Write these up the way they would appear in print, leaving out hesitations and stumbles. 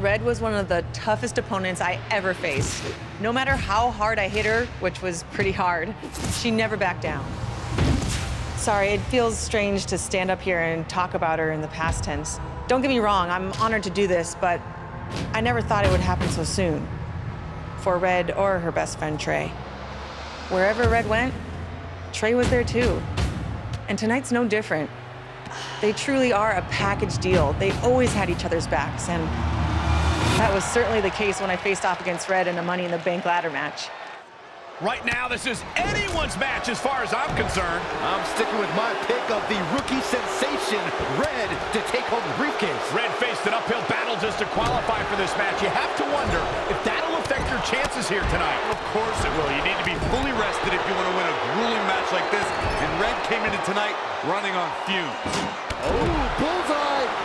Red was one of the toughest opponents I ever faced. No matter how hard I hit her, which was pretty hard, she never backed down. Sorry, it feels strange to stand up here and talk about her in the past tense. Don't get me wrong, I'm honored to do this, but I never thought it would happen so soon. For Red or her best friend, Trey. Wherever Red went, Trey was there too. And tonight's no different. They truly are a package deal. They always had each other's backs, and that was certainly the case when I faced off against Red in a Money in the Bank ladder match. Right now, this is anyone's match as far as I'm concerned. I'm sticking with my pick of the rookie sensation, Red, to take home the briefcase. Red faced an uphill battle just to qualify for this match. You have to wonder if that'll affect your chances here tonight. Of course it will. You need to be fully rested if you want to win a grueling match like this. And Red came into tonight running on fumes. Oh, bullseye!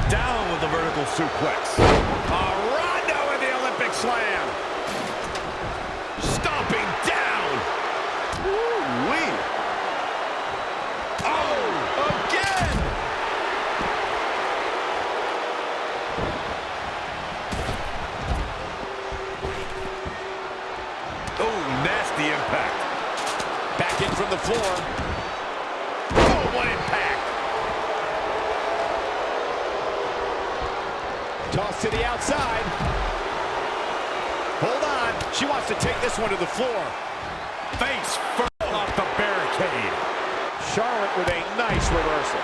Down with the vertical suplex. Rondo with the Olympic slam. Stomping down. Ooh-wee. Oh, again. Oh, nasty impact. Back in from the floor. Oh, what impact. Toss to the outside. Hold on. She wants to take this one to the floor. Face first off the barricade. Charlotte with a nice reversal.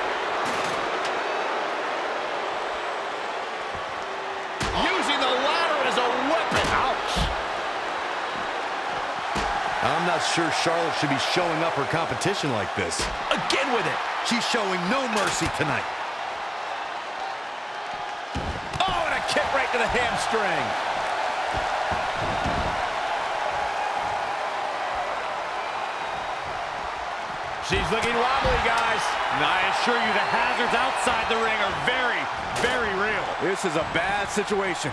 Using the ladder as a weapon. Ouch. I'm not sure Charlotte should be showing up her competition like this. Again with it. She's showing no mercy tonight. Kick right to the hamstring. She's looking wobbly, guys. And I assure you the hazards outside the ring are very, very real. This is a bad situation.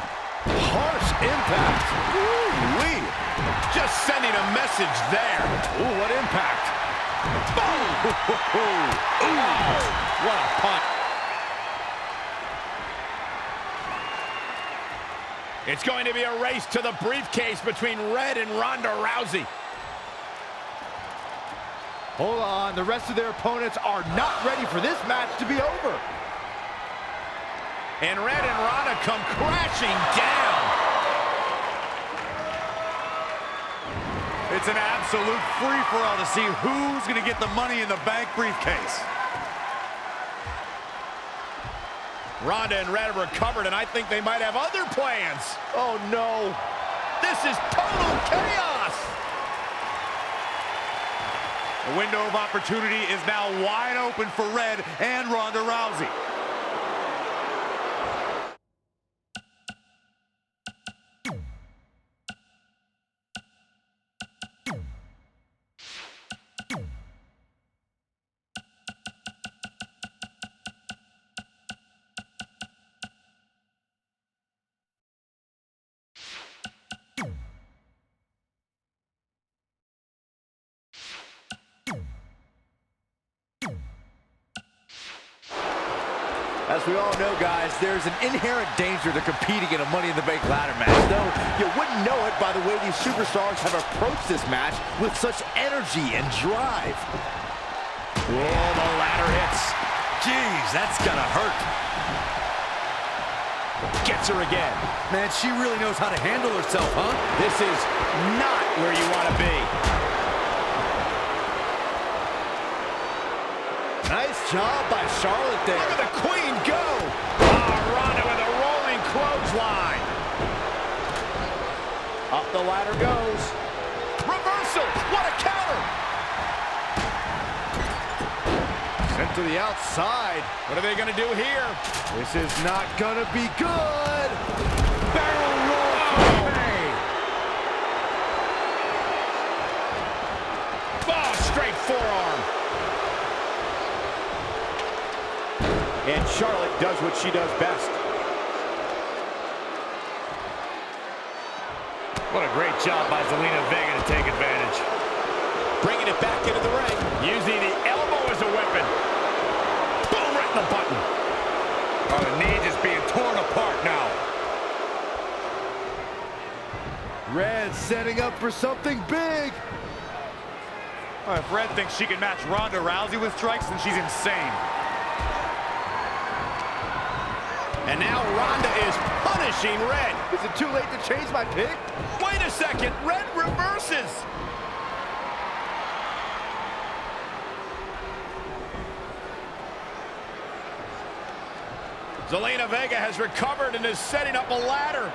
Harsh impact. Woo-wee. Just sending a message there. Ooh, what impact. Boom. Ooh, what a punch. It's going to be a race to the briefcase between Red and Ronda Rousey. Hold on, the rest of their opponents are not ready for this match to be over. And Red and Ronda come crashing down. It's an absolute free-for-all to see who's going to get the Money in the Bank briefcase. Ronda and Red have recovered, and I think they might have other plans. Oh, no. This is total chaos. The window of opportunity is now wide open for Red and Ronda Rousey. As we all know, guys, there's an inherent danger to competing in a Money in the Bank ladder match, though you wouldn't know it by the way these superstars have approached this match with such energy and drive. Oh, the ladder hits. Jeez, that's gonna hurt. Gets her again. Man, she really knows how to handle herself, huh? This is not where you want to be. Nice job by Charlotte there. Look at the queen go. Ronda with a rolling clothesline. Up the ladder goes. Reversal. What a counter. Sent to the outside. What are they going to do here? This is not going to be good. Barrel roll. Oh, straight forearm. And Charlotte does what she does best. What a great job by Zelina Vega to take advantage. Bringing it back into the ring. Using the elbow as as a weapon. Boom, right in the button. Oh, the knee just being torn apart now. Red setting up for something big. Oh, if Red thinks she can match Ronda Rousey with strikes, then she's insane. And now Ronda is punishing Red. Is it too late to change my pick? Wait a second, Red reverses. Zelina Vega has recovered and is setting up a ladder.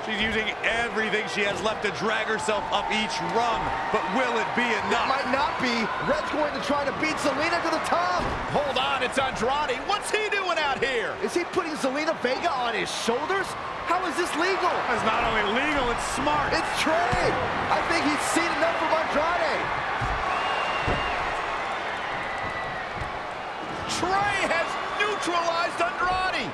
She's using everything she has left to drag herself up each rung, but will it be enough? Might not be. Red's going to try to beat Zelina to the top. Hold on, it's Andrade. What's he doing out here? Is he putting Zelina Vega on his shoulders? How is this legal? It's not only legal, it's smart. It's Trey. I think he's seen enough from Andrade. Trey has neutralized Andrade.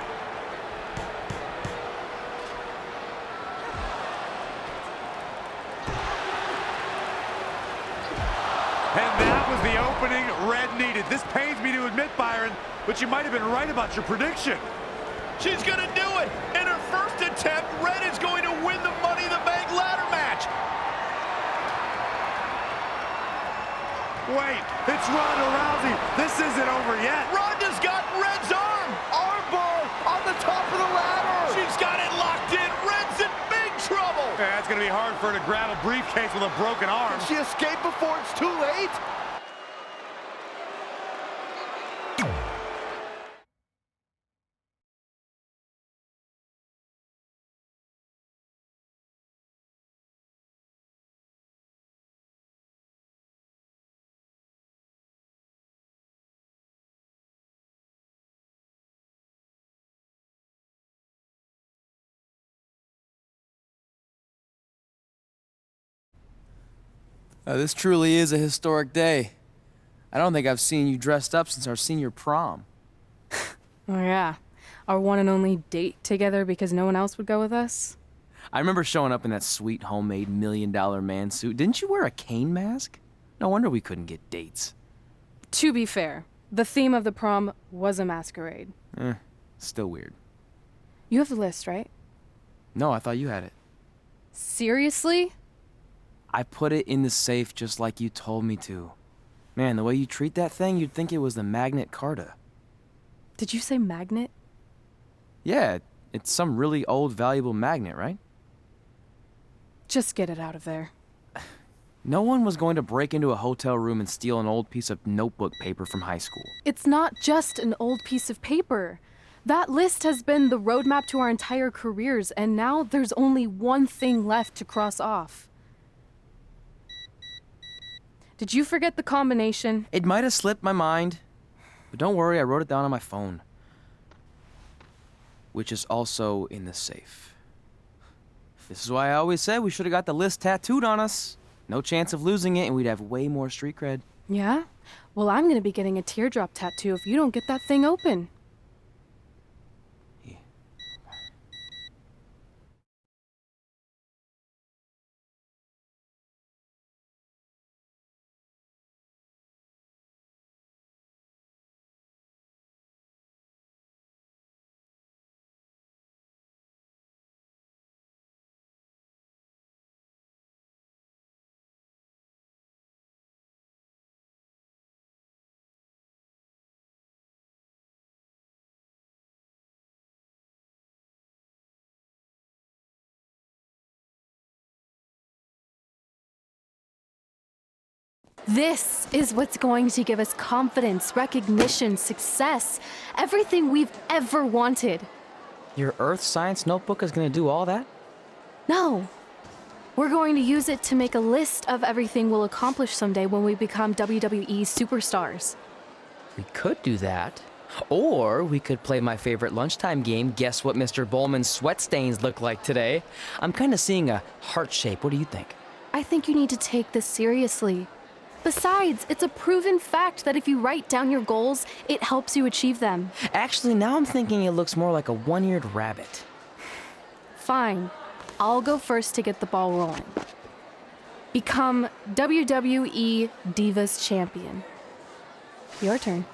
And that was the opening Red needed. This pains me to admit, Byron, but you might have been right about your prediction. She's gonna do it. In her first attempt, Red is going to win the Money in the Bank ladder match. Wait, it's Ronda Rousey. This isn't over yet. Ronda's got Red's arm. Armbar on the top of the ladder. She's got it locked in. Red's in big trouble. Yeah, it's gonna be hard for her to grab a briefcase with a broken arm. Can she escape before it's too late? This truly is a historic day. I don't think I've seen you dressed up since our senior prom. Oh yeah, our one and only date together because no one else would go with us? I remember showing up in that sweet homemade $1 million man suit. Didn't you wear a cane mask? No wonder we couldn't get dates. To be fair, the theme of the prom was a masquerade. Still weird. You have the list, right? No, I thought you had it. Seriously? I put it in the safe just like you told me to. Man, the way you treat that thing, you'd think it was the Magnet Carta. Did you say magnet? Yeah, it's some really old, valuable magnet, right? Just get it out of there. No one was going to break into a hotel room and steal an old piece of notebook paper from high school. It's not just an old piece of paper. That list has been the roadmap to our entire careers, and now there's only one thing left to cross off. Did you forget the combination? It might have slipped my mind, but don't worry, I wrote it down on my phone. Which is also in the safe. This is why I always said we should have got the list tattooed on us. No chance of losing it, and we'd have way more street cred. Yeah? Well, I'm gonna be getting a teardrop tattoo if you don't get that thing open. This is what's going to give us confidence, recognition, success, everything we've ever wanted. Your earth science notebook is gonna do all that? No. We're going to use it to make a list of everything we'll accomplish someday when we become WWE superstars. We could do that. Or we could play my favorite lunchtime game, Guess What Mr. Bowman's Sweat Stains Look Like Today. I'm kind of seeing a heart shape. What do you think? I think you need to take this seriously. Besides, it's a proven fact that if you write down your goals, it helps you achieve them. Actually, now I'm thinking it looks more like a one-eared rabbit. Fine. I'll go first to get the ball rolling. Become WWE Divas Champion. Your turn.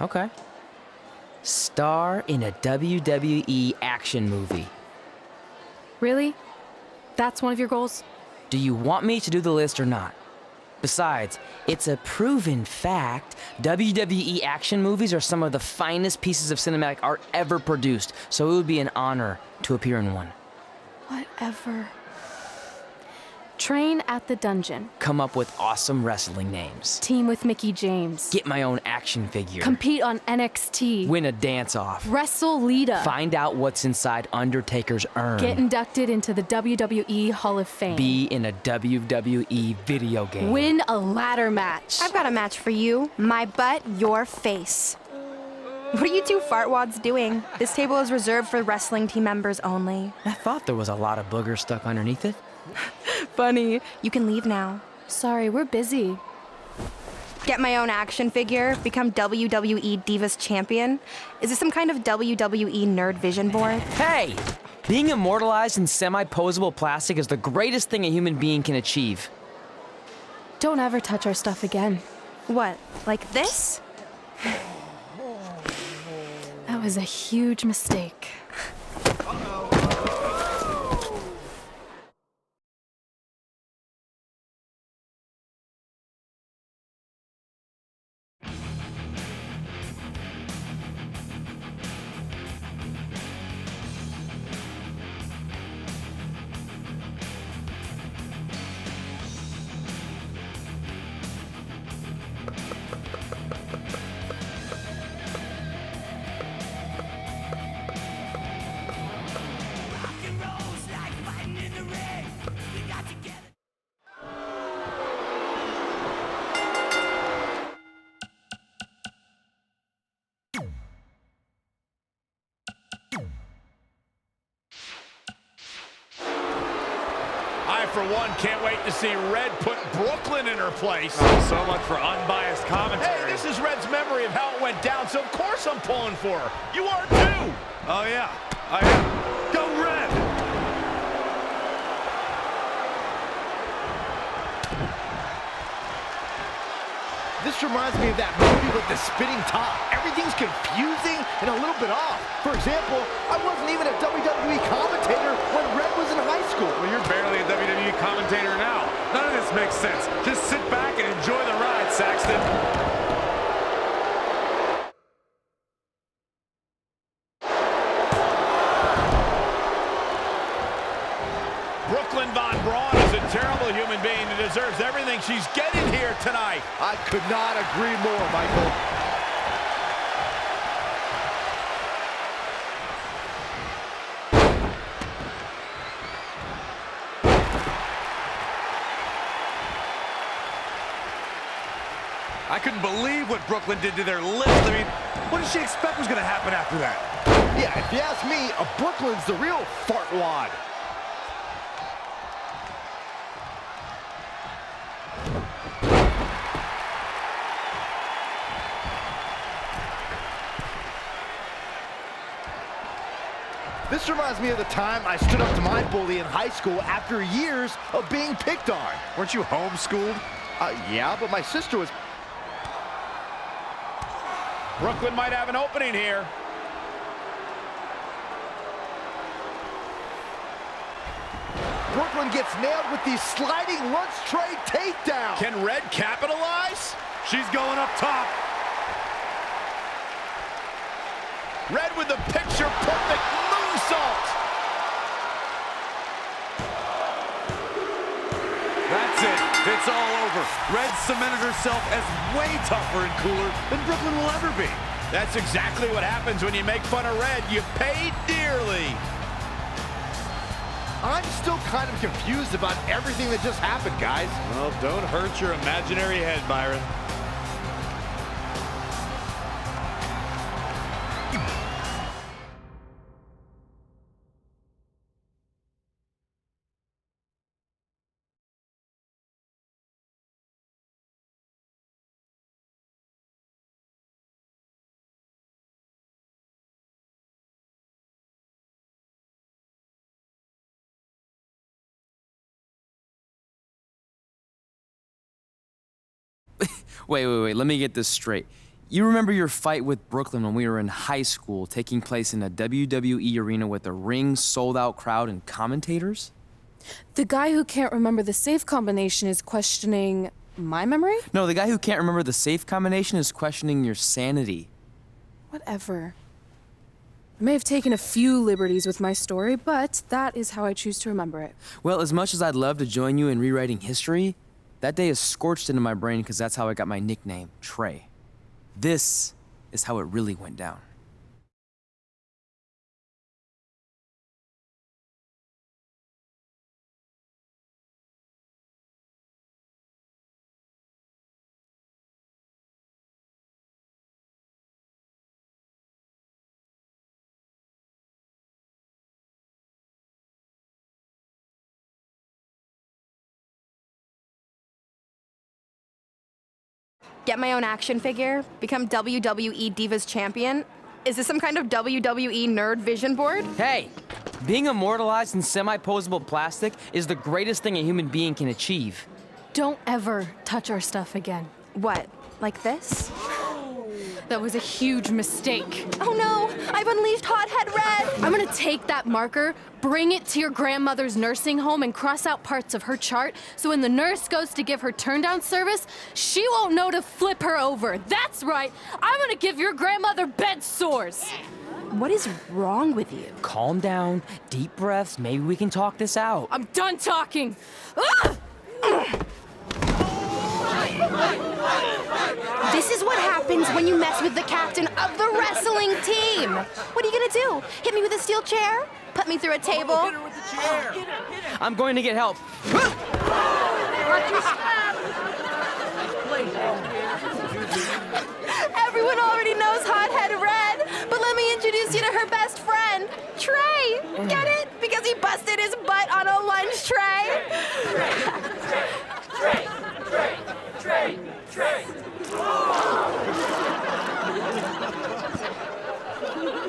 Okay. Star in a WWE action movie. Really? That's one of your goals? Do you want me to do the list or not? Besides, it's a proven fact, WWE action movies are some of the finest pieces of cinematic art ever produced, so it would be an honor to appear in one. Whatever. Train at the dungeon. Come up with awesome wrestling names. Team with Mickey James. Get my own action figure. Compete on NXT. Win a dance-off. Wrestle Lita. Find out what's inside Undertaker's urn. Get inducted into the WWE Hall of Fame. Be in a WWE video game. Win a ladder match. I've got a match for you. My butt, your face. What are you two fartwads doing? This table is reserved for wrestling team members only. I thought there was a lot of boogers stuck underneath it. Funny. You can leave now. Sorry, we're busy. Get my own action figure, become WWE Divas Champion. Is this some kind of WWE nerd vision board? Hey! Being immortalized in semi-posable plastic is the greatest thing a human being can achieve. Don't ever touch our stuff again. What, like this? That was a huge mistake. I, for one, can't wait to see Red put Brooklyn in her place. So much for unbiased commentary. Hey, this is Red's memory of how it went down, so of course I'm pulling for her. You are too. Oh, yeah. I am. Go Red! This reminds me of that movie with the spinning top. Everything's confusing and a little bit off. For example, I wasn't even a WWE commentator when Red was in high school. Well, you're barely a WWE commentator now. None of this makes sense. Just sit back and enjoy the ride, Saxton. Brooklyn Von Braun is a terrible human being who deserves everything she's getting here tonight. I could not agree more, Michael. I couldn't believe what Brooklyn did to their list. I mean, what did she expect was going to happen after that? Yeah, if you ask me, Brooklyn's the real fartwad. This reminds me of the time I stood up to my bully in high school after years of being picked on. Weren't you homeschooled? Yeah, but my sister was... Brooklyn might have an opening here. Brooklyn gets nailed with the sliding lunch tray takedown. Can Red capitalize? She's going up top. Red with the picture-perfect moonsault. That's it. It's all over. Red cemented herself as way tougher and cooler than Brooklyn will ever be. That's exactly what happens when you make fun of Red. You pay dearly. I'm still kind of confused about everything that just happened, guys. Well, don't hurt your imaginary head, Byron. Wait, let me get this straight. You remember your fight with Brooklyn when we were in high school, taking place in a WWE arena with a ring, sold-out crowd, and commentators? The guy who can't remember the safe combination is questioning my memory? No, the guy who can't remember the safe combination is questioning your sanity. Whatever. I may have taken a few liberties with my story, but that is how I choose to remember it. Well, as much as I'd love to join you in rewriting history, that day is scorched into my brain because that's how I got my nickname, Trey. This is how it really went down. Get my own action figure? Become WWE Divas Champion? Is this some kind of WWE nerd vision board? Hey! Being immortalized in semi-posable plastic is the greatest thing a human being can achieve. Don't ever touch our stuff again. What, like this? That was a huge mistake. Oh no, I've unleashed Hothead Red! I'm gonna take that marker, bring it to your grandmother's nursing home, and cross out parts of her chart so when the nurse goes to give her turn-down service, she won't know to flip her over. That's right, I'm gonna give your grandmother bed sores. What is wrong with you? Calm down, deep breaths, maybe we can talk this out. I'm done talking. Ah! This is what happens when you mess with the captain of the wrestling team. What are you gonna do? Hit me with a steel chair? Put me through a table? Hit her with the chair. I'm going to get help. Everyone already knows Hothead Red, but let me introduce you to her best friend, Trey. Get it? Because he busted his butt on a lunch tray.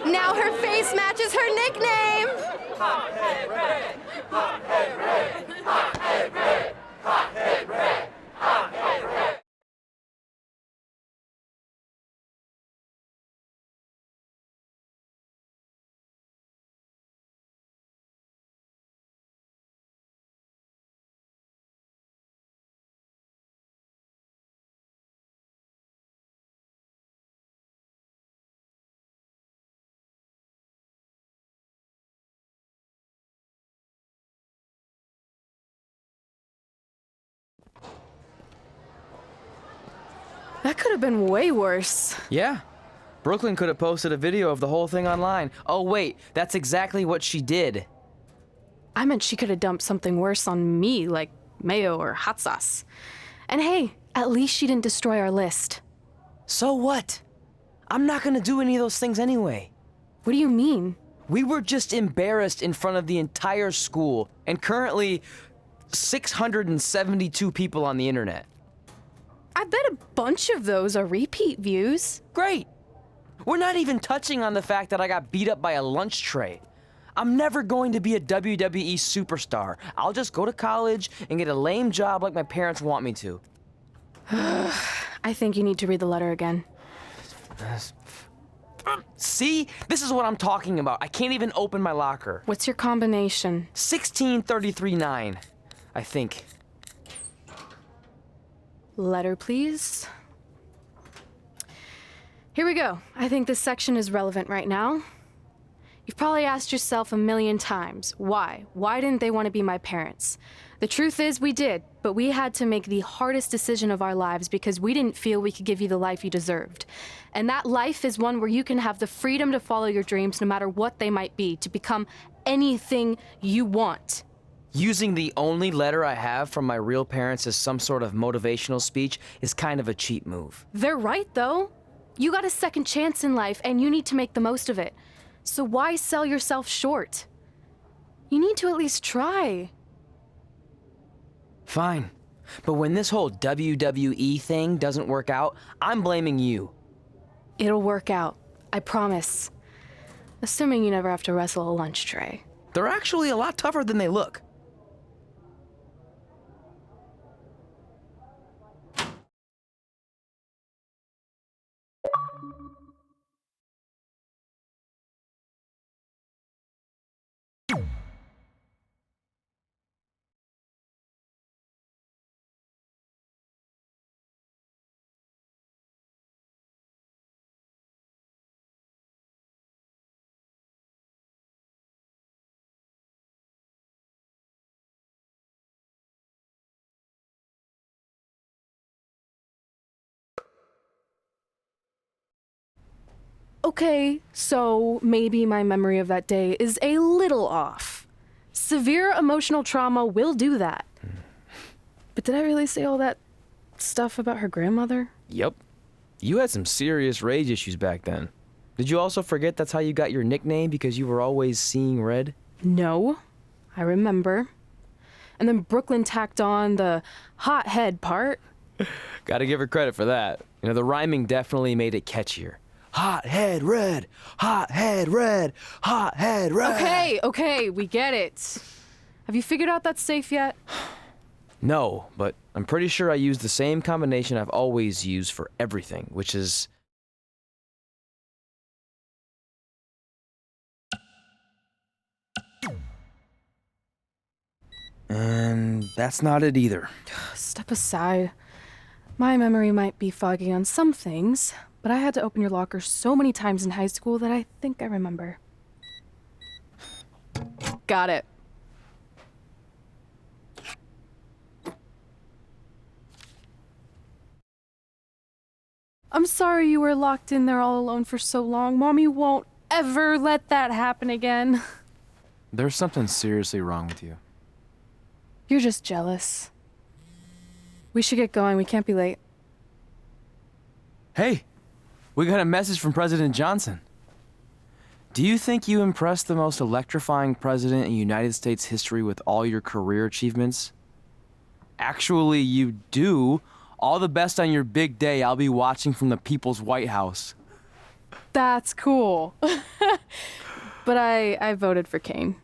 Now her face matches her nickname. Hothead Red! Hothead Red! Hothead Red! Hothead Red! Hothead Red! That could have been way worse. Yeah. Brooklyn could have posted a video of the whole thing online. Oh, wait, that's exactly what she did. I meant she could have dumped something worse on me, like mayo or hot sauce. And hey, at least she didn't destroy our list. So what? I'm not gonna do any of those things anyway. What do you mean? We were just embarrassed in front of the entire school, and currently 672 people on the internet. I bet a bunch of those are repeat views. Great! We're not even touching on the fact that I got beat up by a lunch tray. I'm never going to be a WWE superstar. I'll just go to college and get a lame job like my parents want me to. I think you need to read the letter again. See? This is what I'm talking about. I can't even open my locker. What's your combination? 1633-9, I think. Letter, please. Here we go. I think this section is relevant right now. You've probably asked yourself a million times, why? Why didn't they want to be my parents? The truth is we did, but we had to make the hardest decision of our lives because we didn't feel we could give you the life you deserved. And that life is one where you can have the freedom to follow your dreams no matter what they might be, to become anything you want. Using the only letter I have from my real parents as some sort of motivational speech is kind of a cheap move. They're right, though. You got a second chance in life, and you need to make the most of it. So why sell yourself short? You need to at least try. Fine. But when this whole WWE thing doesn't work out, I'm blaming you. It'll work out. I promise. Assuming you never have to wrestle a lunch tray. They're actually a lot tougher than they look. Okay, so maybe my memory of that day is a little off. Severe emotional trauma will do that. But did I really say all that stuff about her grandmother? Yep. You had some serious rage issues back then. Did you also forget that's how you got your nickname because you were always seeing red? No, I remember. And then Brooklyn tacked on the hot head part. Gotta give her credit for that. You know, the rhyming definitely made it catchier. Hot head red, hot head red, hot head red. Okay, we get it. Have you figured out that safe yet? No, but I'm pretty sure I used the same combination I've always used for everything, which is... And that's not it either. Step aside. My memory might be foggy on some things, but I had to open your locker so many times in high school that I think I remember. Got it. I'm sorry you were locked in there all alone for so long. Mommy won't ever let that happen again. There's something seriously wrong with you. You're just jealous. We should get going. We can't be late. Hey, we got a message from President Johnson. Do you think you impressed the most electrifying president in United States history with all your career achievements? Actually, you do. All the best on your big day. I'll be watching from the People's White House. That's cool. But I voted for Kane.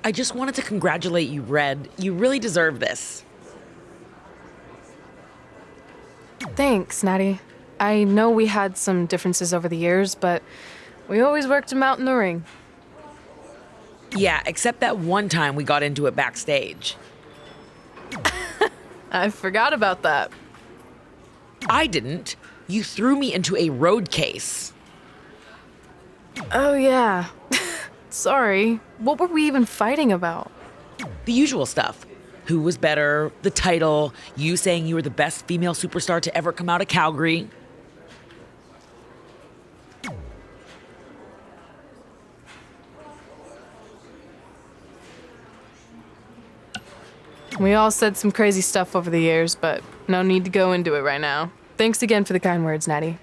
I just wanted to congratulate you, Red. You really deserve this. Thanks, Natty. I know we had some differences over the years, but we always worked them out in the ring. Yeah, except that one time we got into it backstage. I forgot about that. I didn't. You threw me into a road case. Oh, yeah. Sorry. What were we even fighting about? The usual stuff. Who was better, the title, you saying you were the best female superstar to ever come out of Calgary. We all said some crazy stuff over the years, but no need to go into it right now. Thanks again for the kind words, Natty.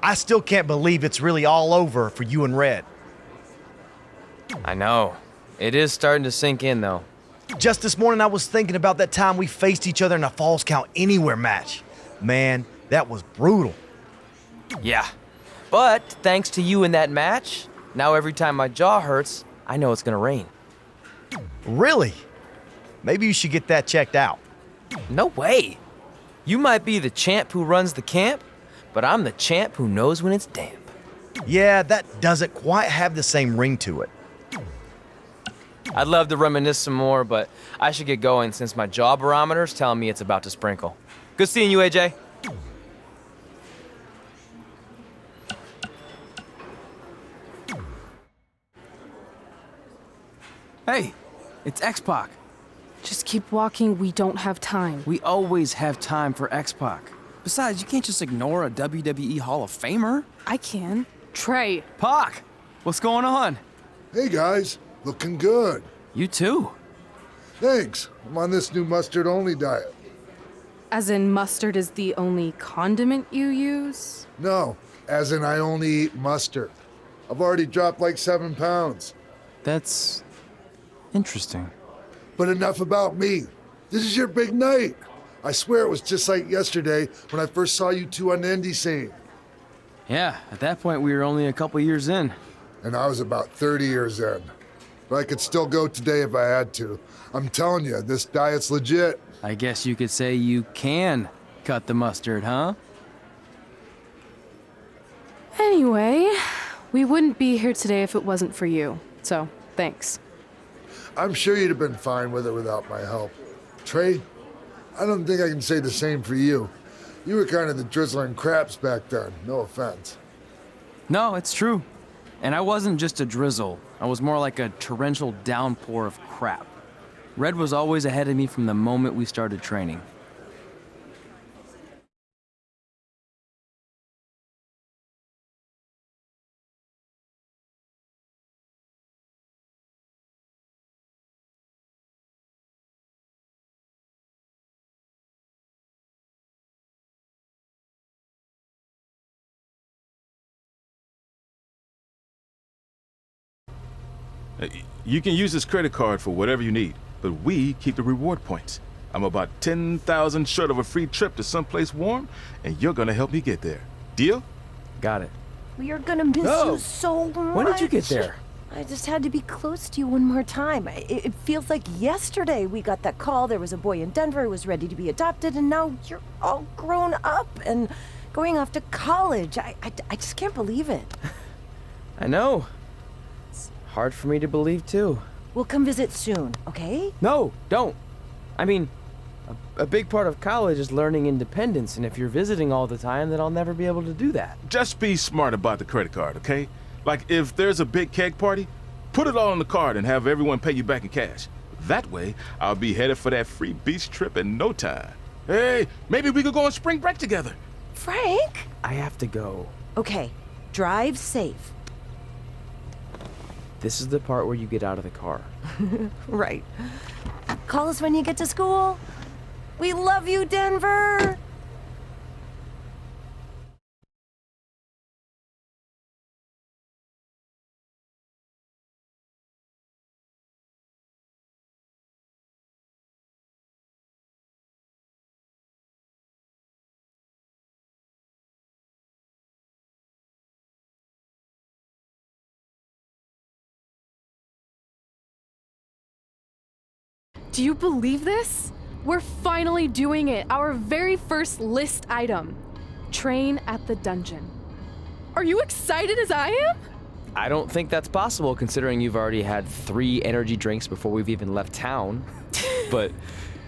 I still can't believe it's really all over for you and Red. I know. It is starting to sink in, though. Just this morning, I was thinking about that time we faced each other in a Falls Count Anywhere match. Man, that was brutal. Yeah. But thanks to you in that match, now every time my jaw hurts, I know it's gonna rain. Really? Maybe you should get that checked out. No way. You might be the champ who runs the camp, but I'm the champ who knows when it's damp. Yeah, that doesn't quite have the same ring to it. I'd love to reminisce some more, but I should get going since my jaw barometer's telling me it's about to sprinkle. Good seeing you, AJ. Hey, it's X-Pac. Just keep walking, we don't have time. We always have time for X-Pac. Besides, you can't just ignore a WWE Hall of Famer. I can. Trey. Pac, what's going on? Hey guys, looking good. You too. Thanks. I'm on this new mustard-only diet. As in mustard is the only condiment you use? No, as in I only eat mustard. I've already dropped like 7 pounds. That's interesting. But enough about me. This is your big night. I swear it was just like yesterday when I first saw you two on the indie scene. Yeah, at that point we were only a couple years in. And I was about 30 years in. But I could still go today if I had to. I'm telling you, this diet's legit. I guess you could say you can cut the mustard, huh? Anyway, we wouldn't be here today if it wasn't for you. So, thanks. I'm sure you'd have been fine with it without my help. Trey, I don't think I can say the same for you. You were kind of the drizzling craps back then, no offense. No, it's true. And I wasn't just a drizzle. I was more like a torrential downpour of crap. Red was always ahead of me from the moment we started training. You can use this credit card for whatever you need, but we keep the reward points. I'm about 10,000 short of a free trip to someplace warm, and you're gonna help me get there. Deal? Got it. We are gonna miss you so much. When did you get there? I just had to be close to you one more time. It feels like yesterday we got that call. There was a boy in Denver who was ready to be adopted, and now you're all grown up and going off to college. I just can't believe it. I know. It's hard for me to believe, too. We'll come visit soon, okay? No, don't. I mean, a big part of college is learning independence, and if you're visiting all the time, then I'll never be able to do that. Just be smart about the credit card, okay? Like, if there's a big keg party, put it all on the card and have everyone pay you back in cash. That way, I'll be headed for that free beach trip in no time. Hey, maybe we could go on spring break together. Frank? I have to go. Okay, drive safe. This is the part where you get out of the car. Right. Call us when you get to school. We love you, Denver! Do you believe this? We're finally doing it. Our very first list item. Train at the dungeon. Are you excited as I am? I don't think that's possible considering you've already had 3 energy drinks before we've even left town. But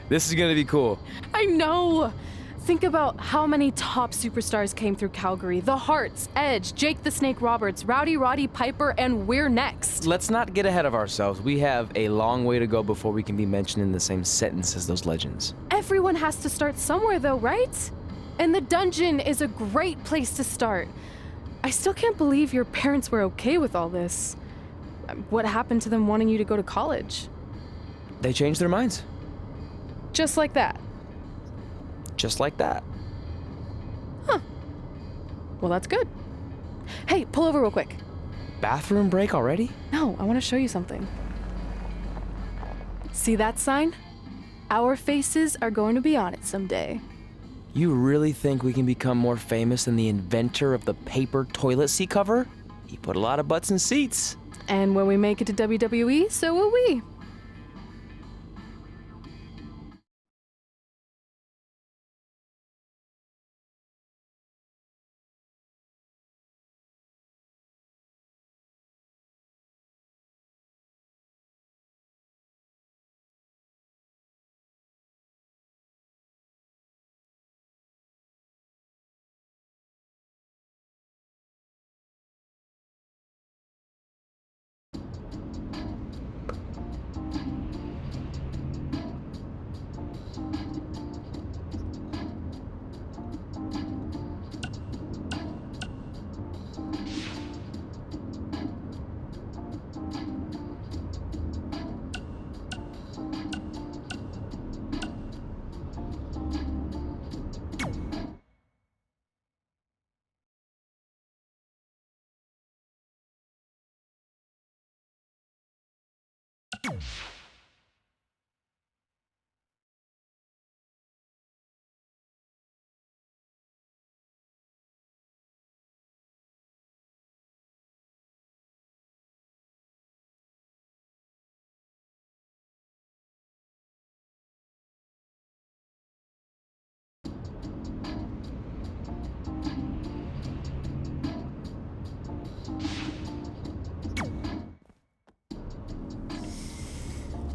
this is gonna be cool. I know. Think about how many top superstars came through Calgary. The Harts, Edge, Jake the Snake Roberts, Rowdy Roddy Piper, and we're next. Let's not get ahead of ourselves. We have a long way to go before we can be mentioned in the same sentence as those legends. Everyone has to start somewhere though, right? And the dungeon is a great place to start. I still can't believe your parents were okay with all this. What happened to them wanting you to go to college? They changed their minds. Just like that. Just like that. Huh. Well, that's good. Hey, pull over real quick. Bathroom break already? No, I want to show you something. See that sign? Our faces are going to be on it someday. You really think we can become more famous than the inventor of the paper toilet seat cover? He put a lot of butts in seats. And when we make it to WWE, so will we.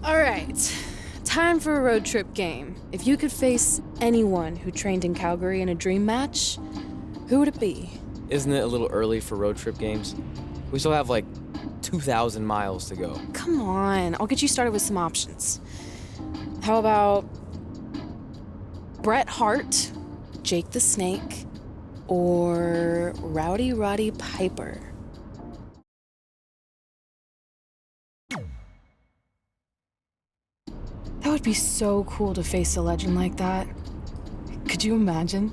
All right, time for a road trip game. If you could face anyone who trained in Calgary in a dream match, who would it be? Isn't it a little early for road trip games? We still have like 2,000 miles to go. Come on, I'll get you started with some options. How about Bret Hart, Jake the Snake, or Rowdy Roddy Piper? That would be so cool to face a legend like that. Could you imagine?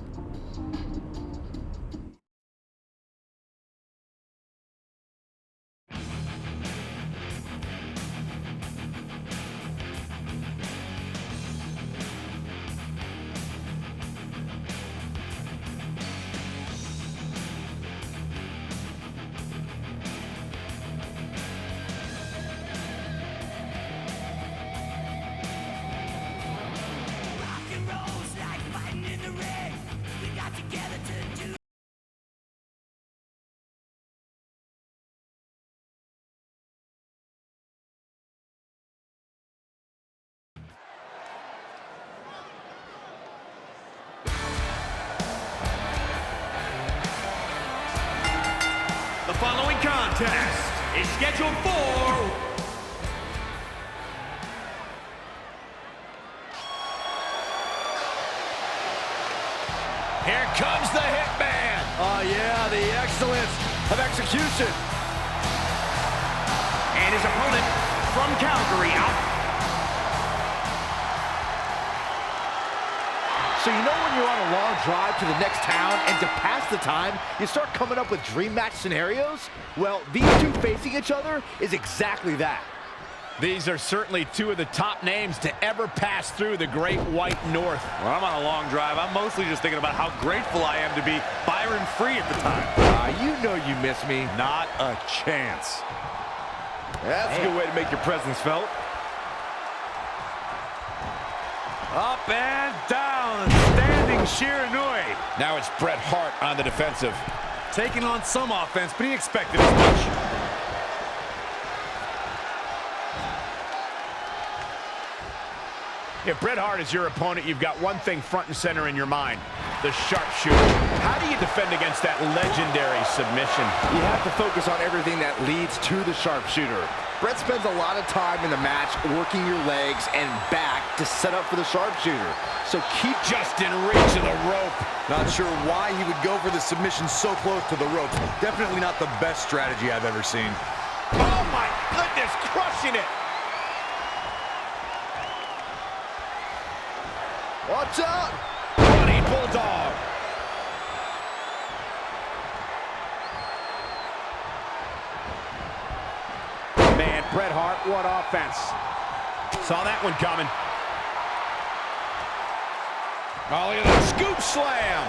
The following contest is scheduled for Here comes the Hitman. Oh yeah, the excellence of execution. and his opponent from Calgary out. So you know when you're on a long drive to the next town and to pass the time, you start coming up with dream match scenarios? Well, these two facing each other is exactly that. These are certainly two of the top names to ever pass through the Great White North. When I'm on a long drive, I'm mostly just thinking about how grateful I am to be Byron Free at the time. You know you miss me. Not a chance. That's a good way to make your presence felt. Up and down, standing Shiranui. Now it's Bret Hart on the defensive. Taking on some offense, but he expected as much. If Bret Hart is your opponent, you've got one thing front and center in your mind: the sharpshooter. How do you defend against that legendary submission? You have to focus on everything that leads to the sharpshooter. Bret spends a lot of time in the match working your legs and back to set up for the sharpshooter. So keep just in reach of the rope. Not sure why he would go for the submission so close to the ropes. Definitely not the best strategy I've ever seen. Oh my goodness, crushing it. Watch out! Running bulldog. Man, Bret Hart, what offense. Saw that one coming. Oh, look at that scoop slam.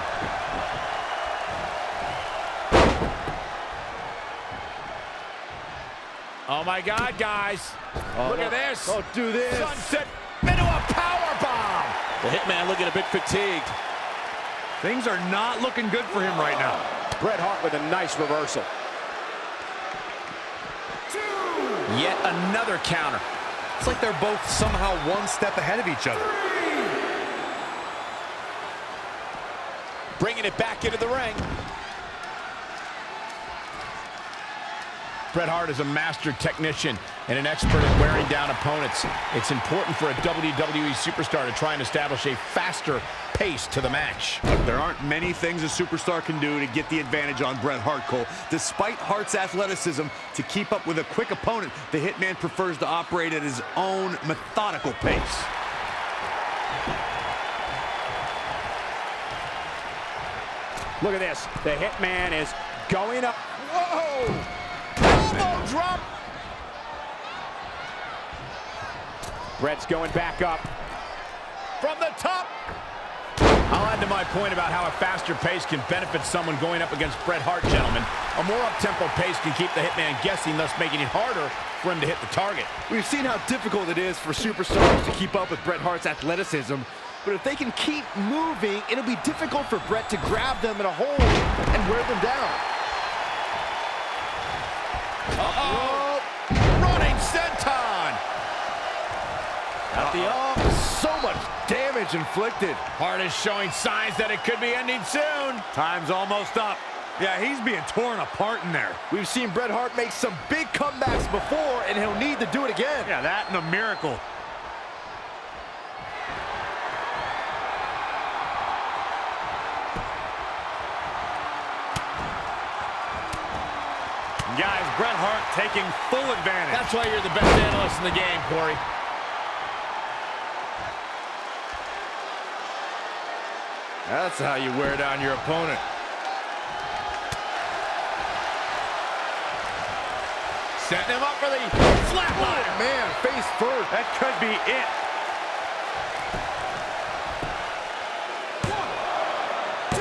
Oh my God, guys. Look at this. Don't do this. Sunset into a power bomb. The Hitman looking a bit fatigued. Things are not looking good for him right now. Bret Hart with a nice reversal. Yet another counter. It's like they're both somehow one step ahead of each other. Bringing it back into the ring. Bret Hart is a master technician and an expert at wearing down opponents. It's important for a WWE superstar to try and establish a faster pace to the match. Look, there aren't many things a superstar can do to get the advantage on Bret Hart, Cole. Despite Hart's athleticism, to keep up with a quick opponent, the Hitman prefers to operate at his own methodical pace. Look at this. The Hitman is going up. Whoa! Elbow drop. Bret's going back up. From the top. I'll add to my point about how a faster pace can benefit someone going up against Bret Hart, gentlemen. A more up-tempo pace can keep the Hitman guessing, thus making it harder for him to hit the target. We've seen how difficult it is for superstars to keep up with Bret Hart's athleticism, but if they can keep moving, it'll be difficult for Bret to grab them in a hold and wear them down. Uh-oh! Running senton! At the arm, so much damage inflicted. Hart is showing signs that it could be ending soon. Time's almost up. Yeah, he's being torn apart in there. We've seen Bret Hart make some big comebacks before, and he'll need to do it again. Yeah, that and a miracle. Guys, Bret Hart taking full advantage. That's why you're the best analyst in the game, Corey. That's how you wear down your opponent. Setting him up for the flatliner. Oh, man, face first. That could be it.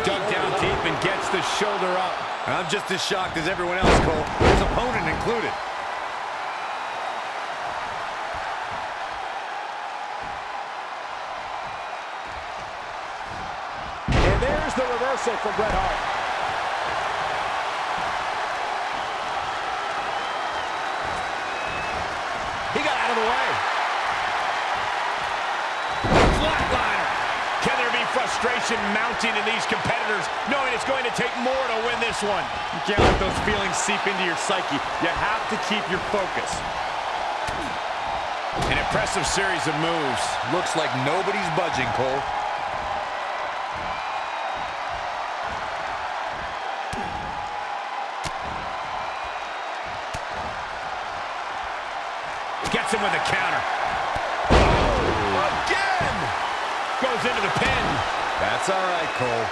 Dug down deep and gets the shoulder up. I'm just as shocked as everyone else, Cole, his opponent included. And there's the reversal from Bret Hart. He got out of the way. Flatliner. Can there be frustration mounting in these competitors, knowing it's going to take more to win this one? You can't let those feelings seep into your psyche. You have to keep your focus. An impressive series of moves. Looks like nobody's budging, Cole. Gets him with a counter. Oh, again! Goes into the pin. That's all right, Cole.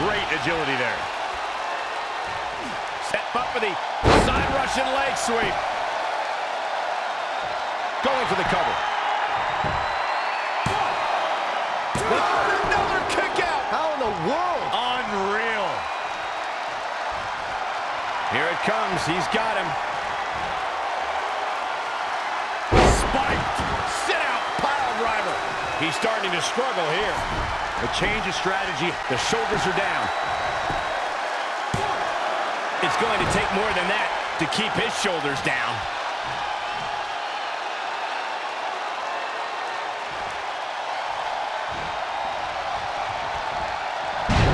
Great agility there. Set up for the side Russian leg sweep. Going for the cover. Oh, another kick out. How in the world? Unreal. comes. He's got him. Spiked. Sit out. Pile driver. He's starting to struggle here. A change of strategy. The shoulders are down. It's going to take more than that to keep his shoulders down.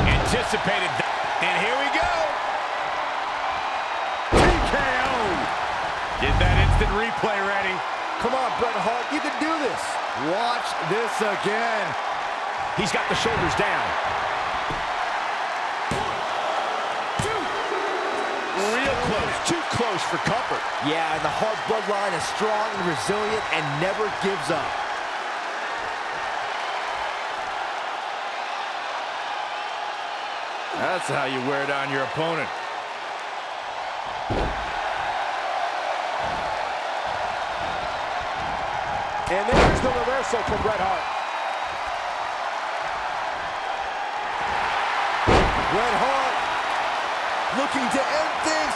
Anticipated that. And here we go. TKO. Get that instant replay ready. Come on, Bret Hart, you can do this. Watch this again. He's got the shoulders down. 1, 2. Real close. Too close for comfort. Yeah, and the Hart bloodline is strong and resilient and never gives up. That's how you wear down your opponent. And there's the reversal from Bret Hart. Bret Hart looking to end things.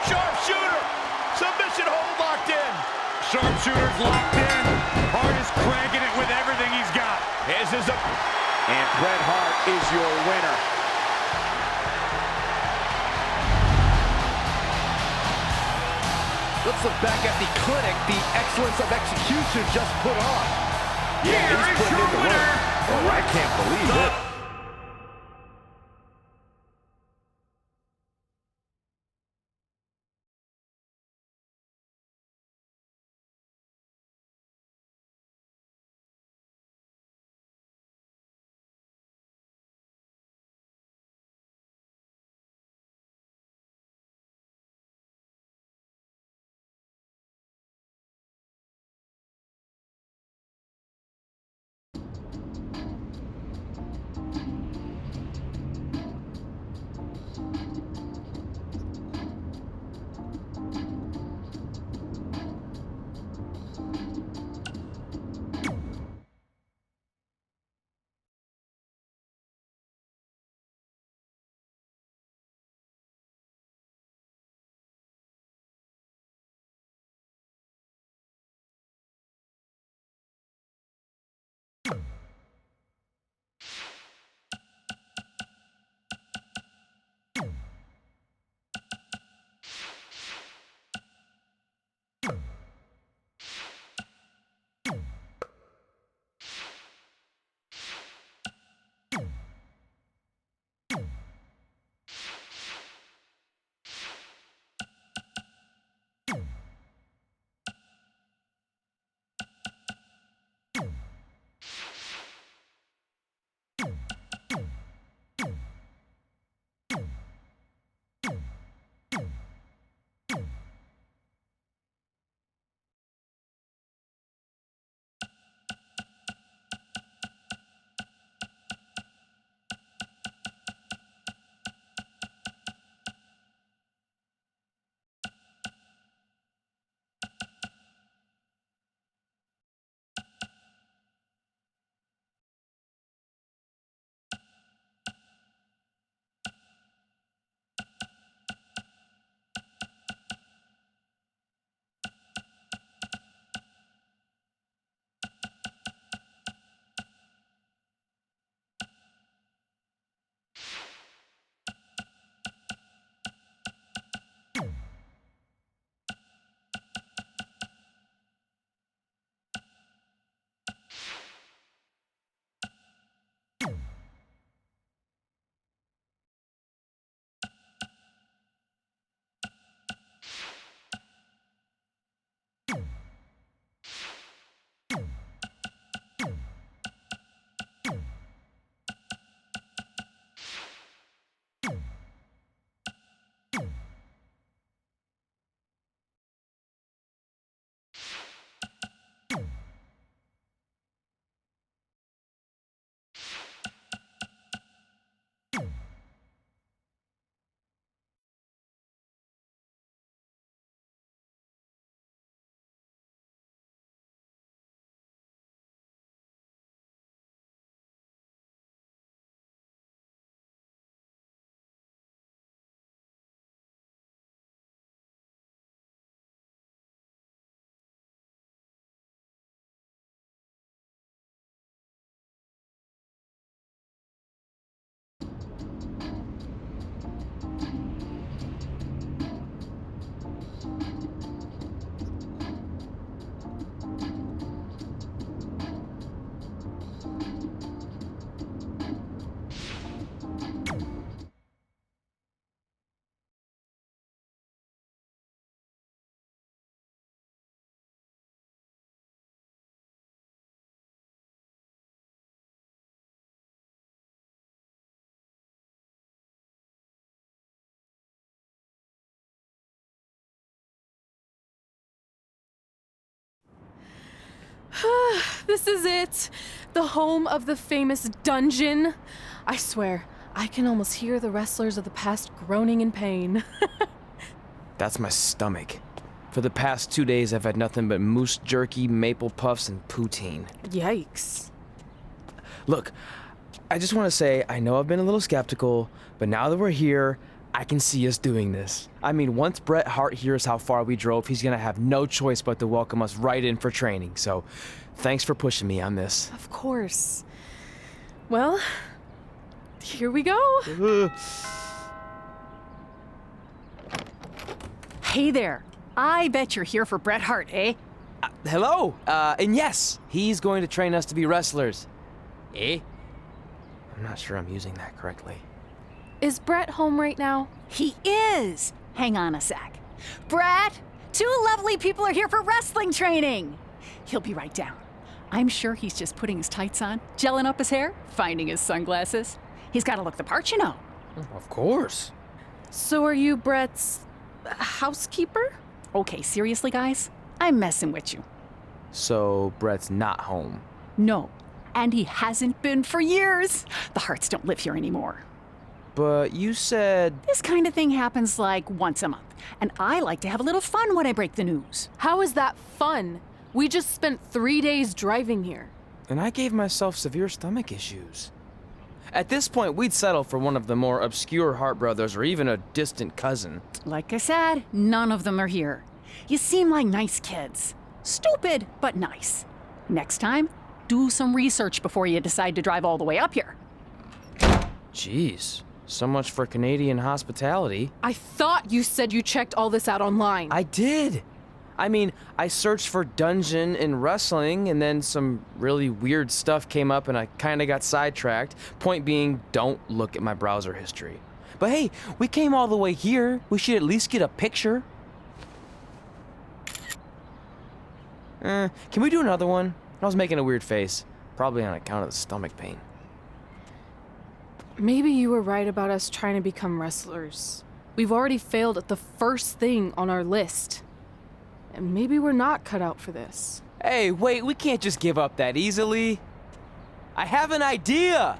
Sharpshooter. Submission hold locked in. Sharpshooter's locked in. Hart is cranking it with everything he's got. This is a... And Bret Hart is your winner. Let's look back at the clinic the excellence of execution just put on. Yeah, he's putting in the work. Oh, I can't believe it. This is it. The home of the famous dungeon. I swear, I can almost hear the wrestlers of the past groaning in pain. That's my stomach. For the past 2 days, I've had nothing but moose jerky, maple puffs, and poutine. Yikes. Look, I just want to say, I know I've been a little skeptical, but now that we're here, I can see us doing this. I mean, once Bret Hart hears how far we drove, he's gonna have no choice but to welcome us right in for training. So, thanks for pushing me on this. Of course. Well, here we go. Hey there. I bet you're here for Bret Hart, eh? Hello, and yes, he's going to train us to be wrestlers. Eh? I'm not sure I'm using that correctly. Is Bret home right now? He is. Hang on a sec. Bret, 2 lovely people are here for wrestling training. He'll be right down. I'm sure he's just putting his tights on, gelling up his hair, finding his sunglasses. He's got to look the part, you know. Of course. So are you Bret's housekeeper? Okay, seriously, guys? I'm messing with you. So, Bret's not home. No, and he hasn't been for years. The Harts don't live here anymore. But you said... This kind of thing happens like once a month, and I like to have a little fun when I break the news. How is that fun? We just spent 3 days driving here. And I gave myself severe stomach issues. At this point, we'd settle for one of the more obscure Hart brothers or even a distant cousin. Like I said, none of them are here. You seem like nice kids. Stupid, but nice. Next time, do some research before you decide to drive all the way up here. Jeez, so much for Canadian hospitality. I thought you said you checked all this out online. I did. I mean, I searched for dungeon in wrestling, and then some really weird stuff came up, and I kind of got sidetracked. Point being, don't look at my browser history. But hey, we came all the way here. We should at least get a picture. Can we do another one? I was making a weird face, probably on account of the stomach pain. Maybe you were right about us trying to become wrestlers. We've already failed at the first thing on our list. And maybe we're not cut out for this. Hey, wait, we can't just give up that easily. I have an idea!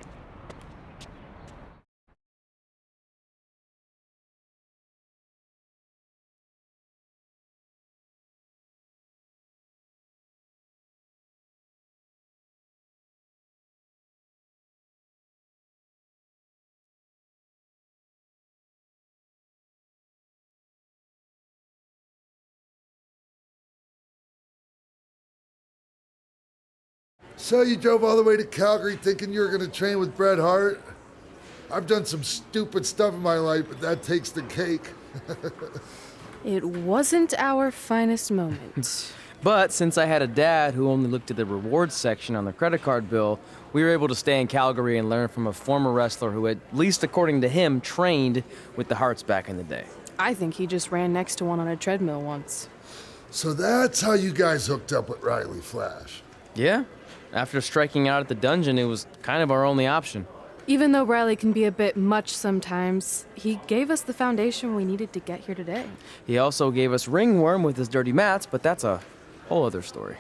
So you drove all the way to Calgary thinking you were going to train with Bret Hart? I've done some stupid stuff in my life, but that takes the cake. It wasn't our finest moment. But since I had a dad who only looked at the rewards section on the credit card bill, we were able to stay in Calgary and learn from a former wrestler who, at least according to him, trained with the Harts back in the day. I think he just ran next to one on a treadmill once. So that's how you guys hooked up with Riley Flash. Yeah. After striking out at the dungeon, it was kind of our only option. Even though Riley can be a bit much sometimes, he gave us the foundation we needed to get here today. He also gave us Ringworm with his dirty mats, but that's a whole other story.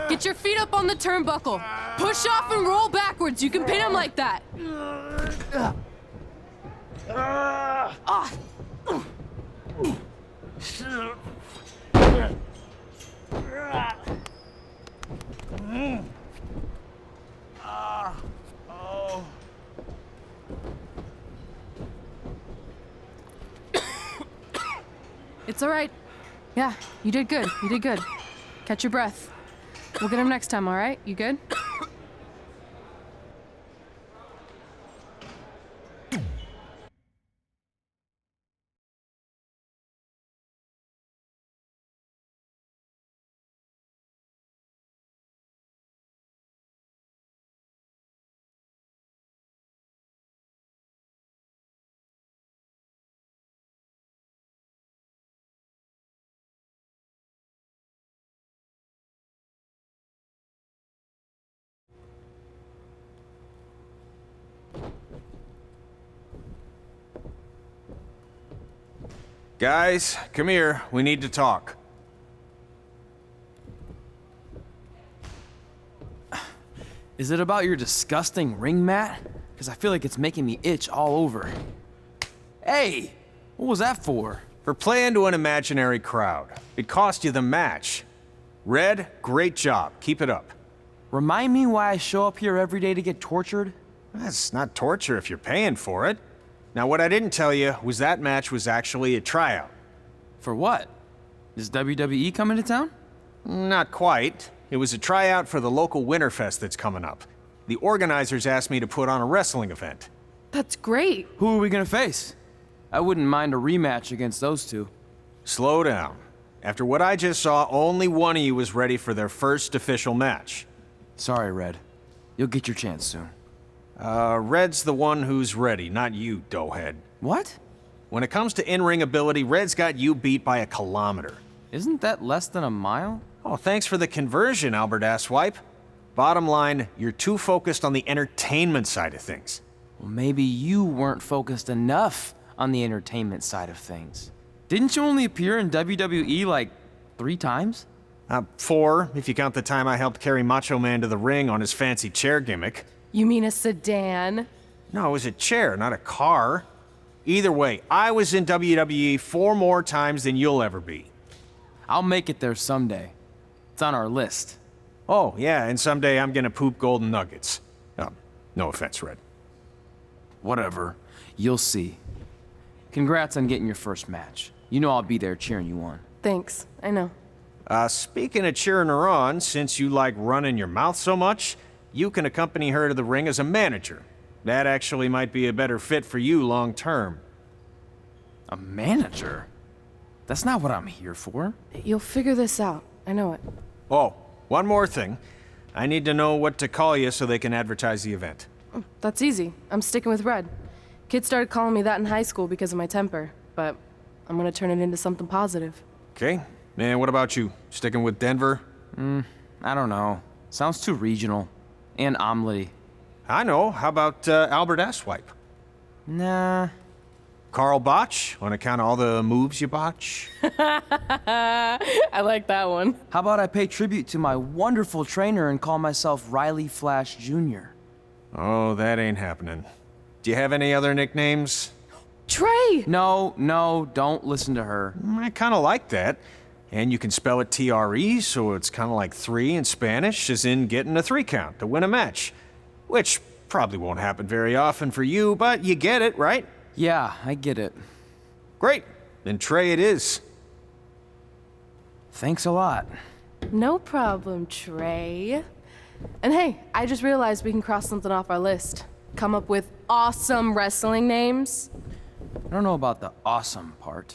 Get your feet up on the turnbuckle. Push off and roll backwards. You can pin him like that. It's all right. Yeah, you did good. You did good. Catch your breath. We'll get him next time, all right? You good? Guys, come here. We need to talk. Is it about your disgusting ring mat? Because I feel like it's making me itch all over. Hey, what was that for? For playing to an imaginary crowd. It cost you the match. Red, great job. Keep it up. Remind me why I show up here every day to get tortured? That's not torture if you're paying for it. Now, what I didn't tell you was that match was actually a tryout. For what? Is WWE coming to town? Not quite. It was a tryout for the local Winterfest that's coming up. The organizers asked me to put on a wrestling event. That's great. Who are we gonna face? I wouldn't mind a rematch against those two. Slow down. After what I just saw, only one of you was ready for their first official match. Sorry, Red. You'll get your chance soon. Red's the one who's ready, not you, doughhead. What? When it comes to in-ring ability, Red's got you beat by a kilometer. Isn't that less than a mile? Oh, thanks for the conversion, Albert Asswipe. Bottom line, you're too focused on the entertainment side of things. Well, maybe you weren't focused enough on the entertainment side of things. Didn't you only appear in WWE like 3 times? 4, if you count the time I helped carry Macho Man to the ring on his fancy chair gimmick. You mean a sedan? No, it was a chair, not a car. Either way, I was in WWE 4 more times than you'll ever be. I'll make it there someday. It's on our list. Oh, yeah, and someday I'm gonna poop golden nuggets. No offense, Red. Whatever. You'll see. Congrats on getting your first match. You know I'll be there cheering you on. Thanks. I know. Speaking of cheering her on, since you like running your mouth so much, you can accompany her to the ring as a manager. That actually might be a better fit for you long term. A manager? That's not what I'm here for. You'll figure this out. I know it. Oh, one more thing. I need to know what to call you so they can advertise the event. That's easy. I'm sticking with Red. Kids started calling me that in high school because of my temper, but I'm gonna turn it into something positive. Okay. And what about you? Sticking with Denver? I don't know. Sounds too regional. And omelette-y. I know. How about Albert Asswipe? Nah. Carl Botch, on account of all the moves you botch? I like that one. How about I pay tribute to my wonderful trainer and call myself Riley Flash Jr.? Oh, that ain't happening. Do you have any other nicknames? Trey! No, don't listen to her. I kind of like that. And you can spell it T-R-E, so it's kind of like 3 in Spanish, as in getting a 3 count to win a match. Which probably won't happen very often for you, but you get it, right? Yeah, I get it. Great. Then Trey it is. Thanks a lot. No problem, Trey. And hey, I just realized we can cross something off our list. Come up with awesome wrestling names. I don't know about the awesome part.